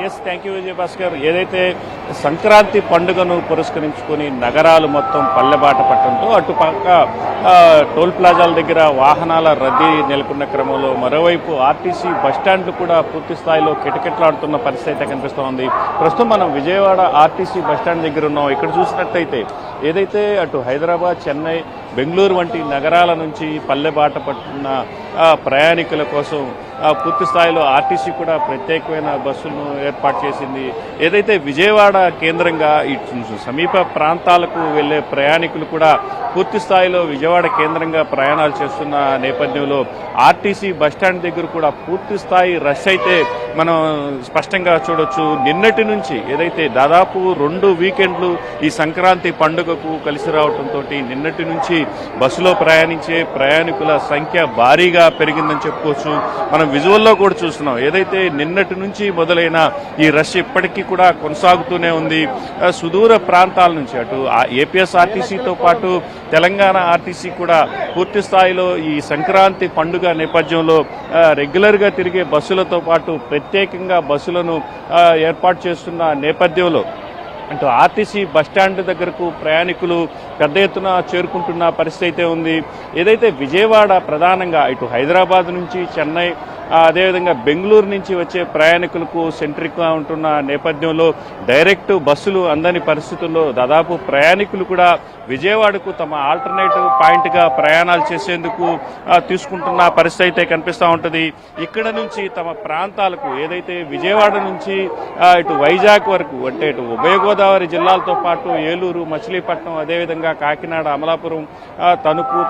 Yes, thank you Vijay Bhaskar. ఏదైతే సంక్రాంతి పండుగను పురస్కరించుకొని నగరాలు మొత్తం పల్లెబాట పట్టడంతో అటుపక్క టోల్ ప్లాజాల దగ్గర వాహనాల రద్దీ నెలకొన్న క్రమంలో మరోవైపు ఆర్టీసీ బస్టాండ్లు కూడా పూర్తి స్థాయిలో కిటకిటలాడుతున్న పరిస్థితి అయితే కనిపిస్తూ ఉంది. ప్రస్తుతం మనం విజయవాడ ఆర్టీసీ బస్టాండ్ దగ్గర ఉన్నాం. ఇక్కడ చూసినట్టయితే ఏదైతే అటు హైదరాబాద్, చెన్నై, బెంగళూరు వంటి నగరాల నుంచి పల్లెబాట పట్టున్న ప్రయాణికుల కోసం పూర్తి స్థాయిలో ఆర్టీసీ కూడా ప్రత్యేకమైన బస్సులను ఏర్పాటు చేసింది. ఏదైతే విజయవాడ కేంద్రంగా సమీప ప్రాంతాలకు వెళ్లే ప్రయాణికులు కూడా పూర్తి స్థాయిలో విజయవాడ కేంద్రంగా ప్రయాణాలు చేస్తున్న నేపథ్యంలో ఆర్టీసీ బస్టాండ్ దగ్గర కూడా పూర్తి స్థాయి రష్ అయితే మనం స్పష్టంగా చూడొచ్చు. నిన్నటి నుంచి ఏదైతే దాదాపు 2 వీకెండ్లు ఈ సంక్రాంతి పండుగకు కలిసి రావడంతో నిన్నటి నుంచి బస్సులో ప్రయాణించే ప్రయాణికుల సంఖ్య భారీగా పెరిగిందని చెప్పుకోవచ్చు. మనం విజువల్లో కూడా చూస్తున్నాం. ఏదైతే నిన్నటి నుంచి మొదలైన ఈ రష్ ఇప్పటికీ కూడా కొనసాగుతూనే ఉంది. సుదూర ప్రాంతాల నుంచి అటు ఏపీఎస్ఆర్టీసీతో పాటు తెలంగాణ ఆర్టీసీ కూడా పూర్తి స్థాయిలో ఈ సంక్రాంతి పండుగ నేపథ్యంలో రెగ్యులర్గా తిరిగే బస్సులతో పాటు ప్రత్యేకంగా బస్సులను ఏర్పాటు చేస్తున్న నేపథ్యంలో అటు ఆర్టీసీ బస్టాండ్ దగ్గరకు ప్రయాణికులు పెద్ద ఎత్తున చేరుకుంటున్న పరిస్థితి అయితే ఉంది. ఏదైతే విజయవాడ ప్రధానంగా ఇటు హైదరాబాద్ నుంచి చెన్నై, అదేవిధంగా బెంగళూరు నుంచి వచ్చే ప్రయాణికులకు సెంట్రిక్గా ఉంటున్న నేపథ్యంలో డైరెక్ట్ బస్సులు అందని పరిస్థితుల్లో దాదాపు ప్రయాణికులు కూడా విజయవాడకు తమ ఆల్టర్నేటివ్ పాయింట్గా ప్రయాణాలు చేసేందుకు తీసుకుంటున్న పరిస్థితి అయితే కనిపిస్తూ ఉంటుంది. ఇక్కడ నుంచి తమ ప్రాంతాలకు ఏదైతే విజయవాడ నుంచి ఇటు వైజాగ్ వరకు అంటే ఇటు ఉభయ గోదావరి జిల్లాలతో పాటు ఏలూరు, మచిలీపట్నం, అదేవిధంగా కాకినాడ, అమలాపురం, తణుకు,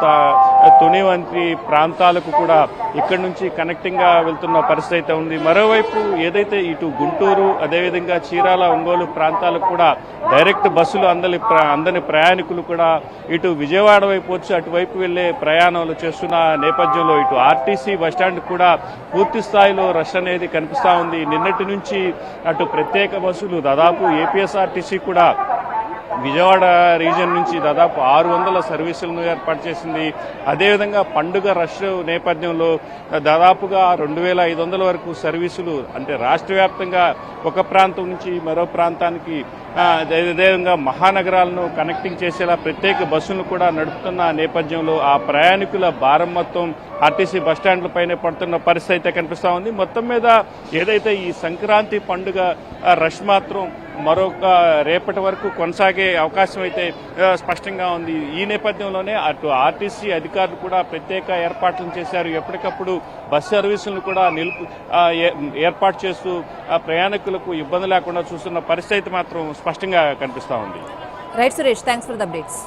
తుని వంటి ప్రాంతాలకు కూడా ఇక్కడ నుంచి కనెక్టింగ్గా వెళ్తున్న పరిస్థితి అయితే ఉంది. మరోవైపు ఏదైతే ఇటు గుంటూరు, అదేవిధంగా చీరాల, ఒంగోలు ప్రాంతాలకు కూడా డైరెక్ట్ బస్సులు అందని ప్రయాణికులు కూడా ఇటు విజయవాడ వైపు వచ్చి అటువైపు వెళ్లే ప్రయాణాలు చేస్తున్న నేపథ్యంలో ఇటు ఆర్టీసీ బస్టాండ్ కూడా పూర్తి స్థాయిలో రష్ అనేది కనిపిస్తూ ఉంది. నిన్నటి నుంచి అటు ప్రత్యేక బస్సులు దాదాపు ఏపీఎస్ఆర్టీసీ కూడా విజయవాడ రీజియన్ నుంచి దాదాపు 600 సర్వీసులను ఏర్పాటు చేసింది. అదేవిధంగా పండుగ రష్ నేపథ్యంలో దాదాపుగా 2500 వరకు సర్వీసులు అంటే రాష్ట్ర వ్యాప్తంగా ఒక ప్రాంతం నుంచి మరో ప్రాంతానికి అదేవిధంగా మహానగరాలను కనెక్టింగ్ చేసేలా ప్రత్యేక బస్సులను కూడా నడుపుతున్న నేపథ్యంలో ఆ ప్రయాణికుల భారం మొత్తం ఆర్టీసీ బస్టాండ్లపైనే పడుతున్న పరిస్థితి అయితే కనిపిస్తూ ఉంది. మొత్తం మీద ఏదైతే ఈ సంక్రాంతి పండుగ రష్ మాత్రం మరొక రేపటి వరకు కొనసాగే అవకాశం అయితే స్పష్టంగా ఉంది. ఈ నేపథ్యంలోనే అటు ఆర్టీసీ అధికారులు కూడా ప్రత్యేక ఏర్పాట్లను చేశారు. ఎప్పటికప్పుడు బస్ సర్వీసులను కూడా ఏర్పాటు చేస్తూ ప్రయాణికులకు ఇబ్బంది లేకుండా చూస్తున్న పరిస్థితి మాత్రం స్పష్టంగా కనిపిస్తూ ఉంది. Right Suresh, thanks for the updates.